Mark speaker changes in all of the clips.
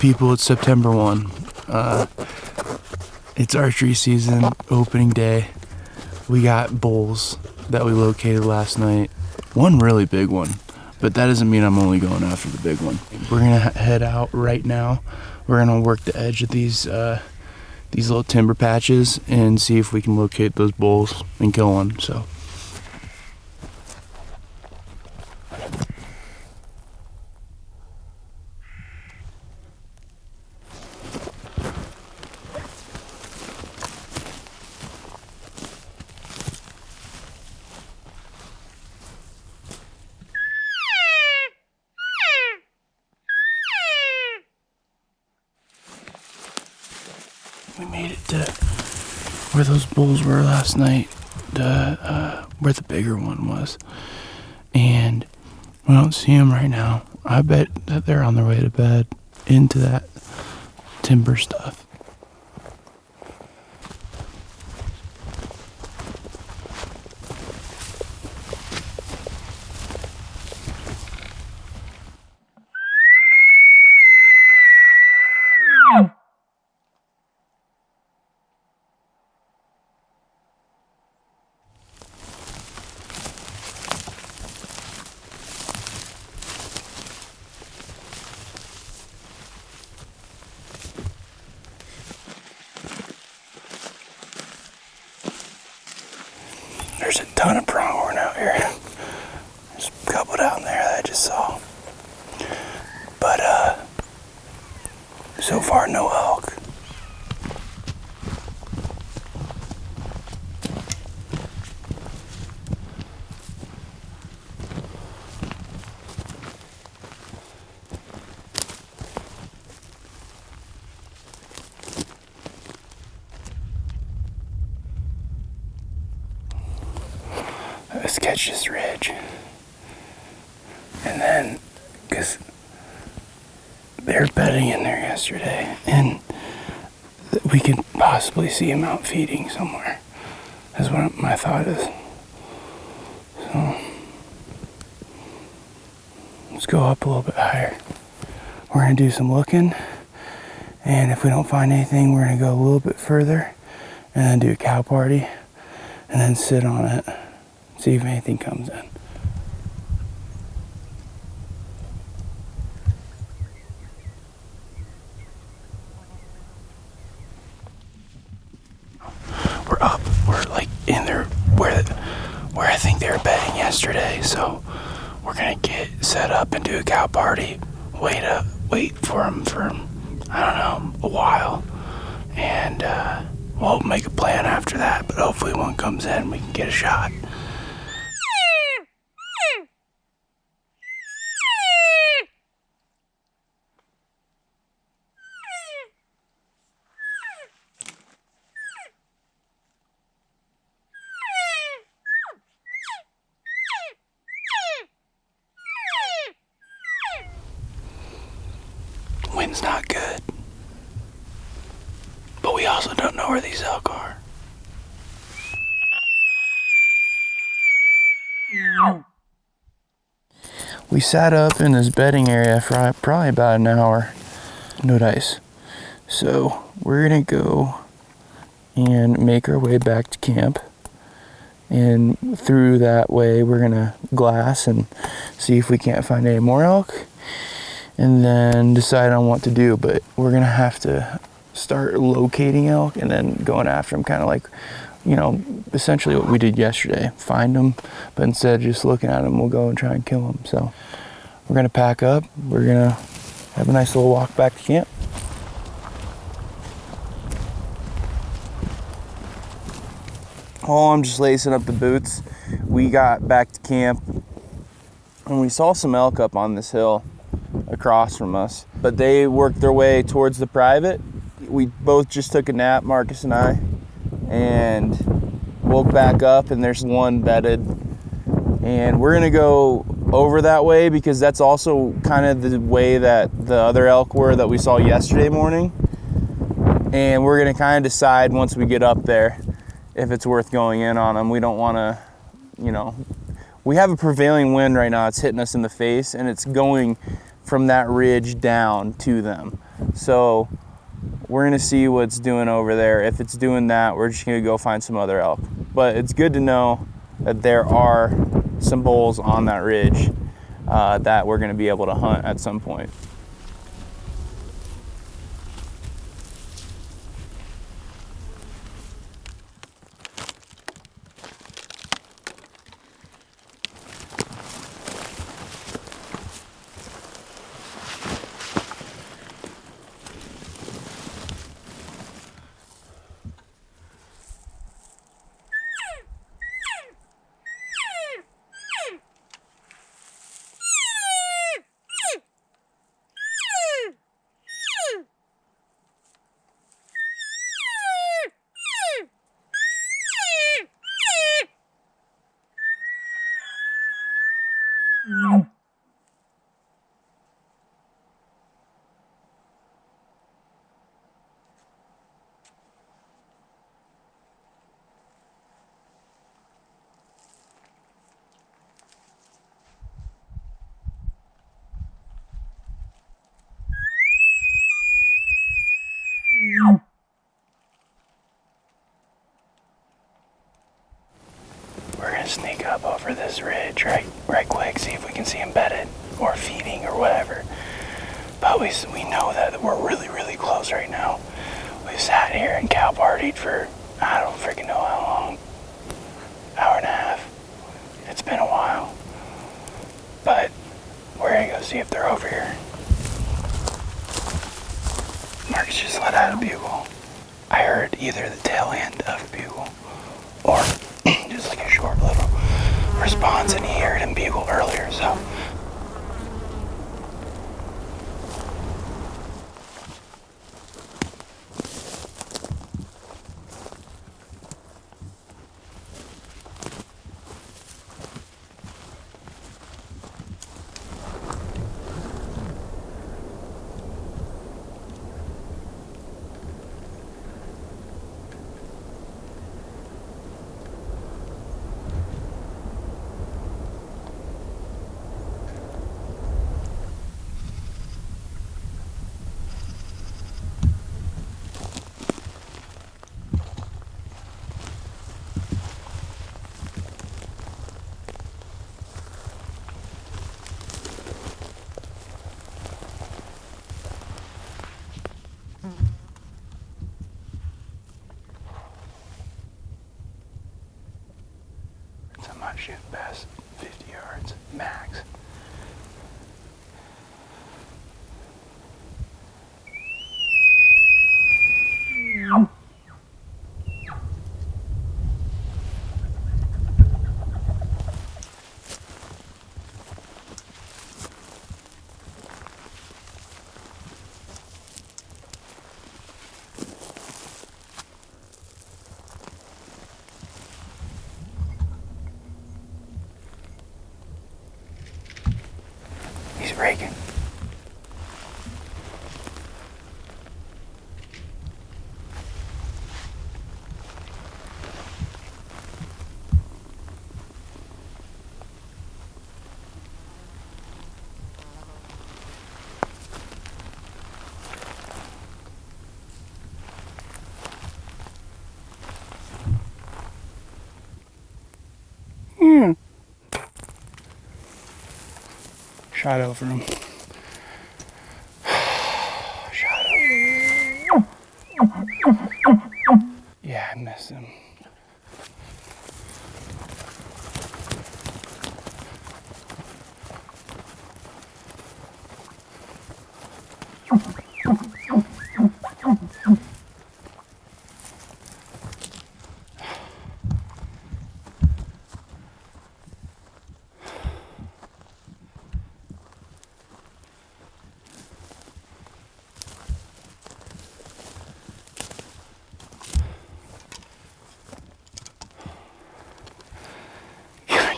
Speaker 1: people, it's September 1. It's archery season, opening day. We got bulls that we located last night. One really big one, but that doesn't mean I'm only going after the big one. We're gonna head out right now. We're gonna work the edge of these little timber patches and see if we can locate those bulls and kill one. So. We made it to where those bulls were last night, where the bigger one was. And we don't see them right now. I bet that they're on their way to bed into that timber stuff. There's a ton of pronghorn out here. There's a couple down there that I just saw. But so far no elk. Let's catch this ridge. And then, because they were bedding in there yesterday, and we could possibly see them out feeding somewhere. That's what my thought is. So, let's go up a little bit higher. We're gonna do some looking, and if we don't find anything, we're gonna go a little bit further, and then do a cow party, and then sit on it. See if anything comes in. We're up. We're like in there where I think they were bedding yesterday. So we're gonna get set up and do a cow party. Wait for them for, I don't know, a while, and we'll make a plan after that. But hopefully one comes in, we can get a shot. Wind's not good, but we also don't know where these elk are. We sat up in this bedding area for probably about an hour. No dice. So we're gonna go and make our way back to camp. And through that way, we're gonna glass and see if we can't find any more elk, and then decide on what to do. But we're gonna have to start locating elk and then going after them, kind of like, you know, essentially what we did yesterday. Find them, but instead of just looking at them, we'll go and try and kill them. So we're gonna pack up. We're gonna have a nice little walk back to camp. Oh, I'm just lacing up the boots. We got back to camp and we saw some elk up on this hill across from us, but they worked their way towards the private. We both just took a nap, Marcus and I, and woke back up, and there's one bedded, and we're gonna go over that way because that's also kind of the way that the other elk were that we saw yesterday morning, and we're gonna kind of decide once we get up there if it's worth going in on them. We don't want to, you know, we have a prevailing wind right now. It's hitting us in the face, and it's going from that ridge down to them. So we're gonna see what's doing over there. If it's doing that, we're just gonna go find some other elk. But it's good to know that there are some bulls on that ridge that we're gonna be able to hunt at some point. We're gonna sneak up over this ridge right quick, see if we can see him bedded or feeding or whatever. But we know that we're really, really close right now. We've sat here and cow partied for, I don't freaking know how long. Hour and a half. It's been a while. But we're gonna go see if they're over here. Marcus just let out a bugle. I heard either the tail end of a bugle or just like a short little response, and he heard him bugle earlier, so. I'm not shooting past 50 yards max. He's raking. Shot over him. Shot over. Yeah, I missed him.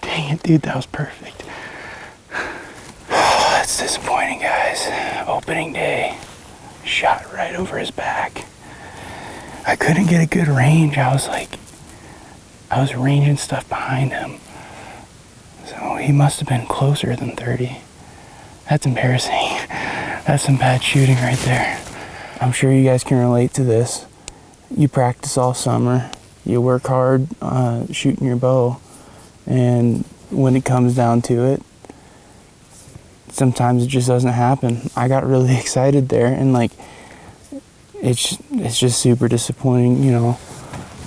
Speaker 1: Dang it, dude, that was perfect. Oh, that's disappointing, guys. Opening day, shot right over his back. I couldn't get a good range. I was ranging stuff behind him. So he must have been closer than 30. That's embarrassing. That's some bad shooting right there. I'm sure you guys can relate to this. You practice all summer, you work hard shooting your bow, and when it comes down to it, sometimes it just doesn't happen. I got really excited there, and like it's just super disappointing. You know,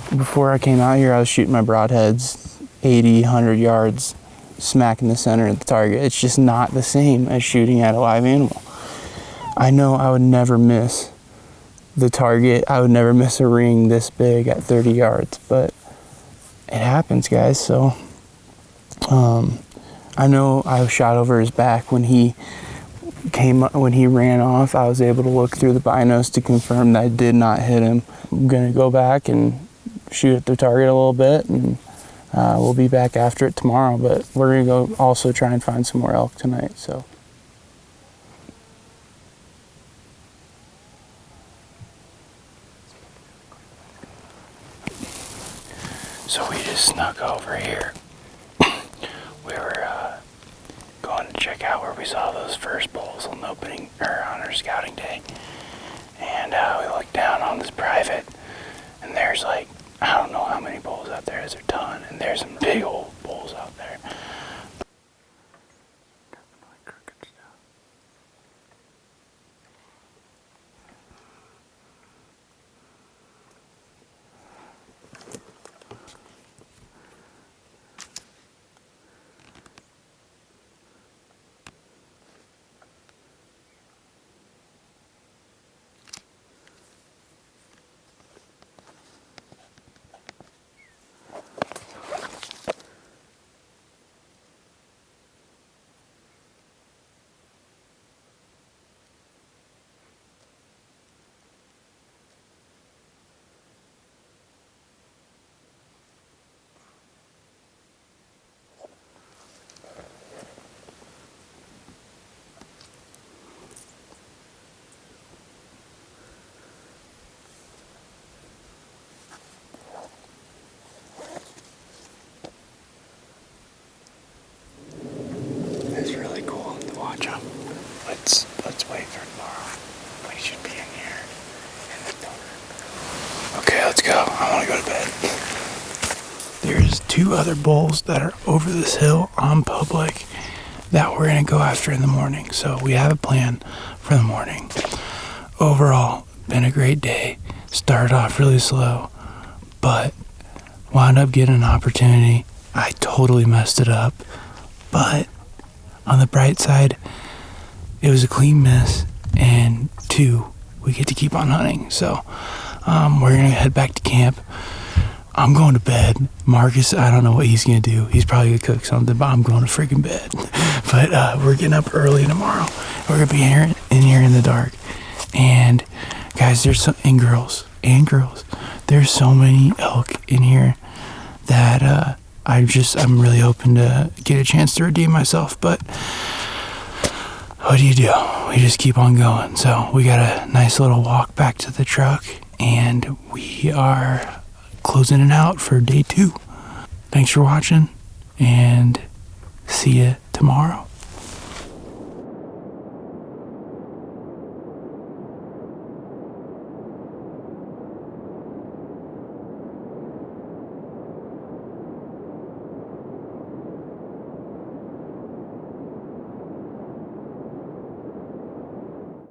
Speaker 1: before I came out here, I was shooting my broadheads 80, 100 yards, smack in the center of the target. It's just not the same as shooting at a live animal. I know I would never miss the target. I would never miss a ring this big at 30 yards, but it happens, guys. So I know I shot over his back when he ran off. I was able to look through the binos to confirm that I did not hit him. I'm gonna go back and shoot at the target a little bit, and we'll be back after it tomorrow, but we're gonna go also try and find some more elk tonight. So we just snuck over here. We were going to check out where we saw those first bulls on our scouting day, and we looked down on this private, and there's like, I don't know how many bulls out there. There's a ton, and there's some big old bulls out there. It's really cool to watch them. Let's wait for tomorrow. We should be in here in the dark. Okay, let's go. I want to go to bed. There's 2 other bulls that are over this hill on public that we're gonna go after in the morning. So we have a plan for the morning. Overall, been a great day. Started off really slow, but wound up getting an opportunity. I totally messed it up, but on the bright side, it was a clean miss, and 2, we get to keep on hunting. So we're gonna head back to camp. I'm going to bed. Marcus, I don't know what he's gonna do. He's probably gonna cook something, but I'm going to freaking bed. But we're getting up early tomorrow. We're gonna be in here in the dark. And guys, and girls, there's so many elk in here that I'm really hoping to get a chance to redeem myself. But what do? We just keep on going. So we got a nice little walk back to the truck, and we are closing it out for day 2. Thanks for watching, and see you tomorrow.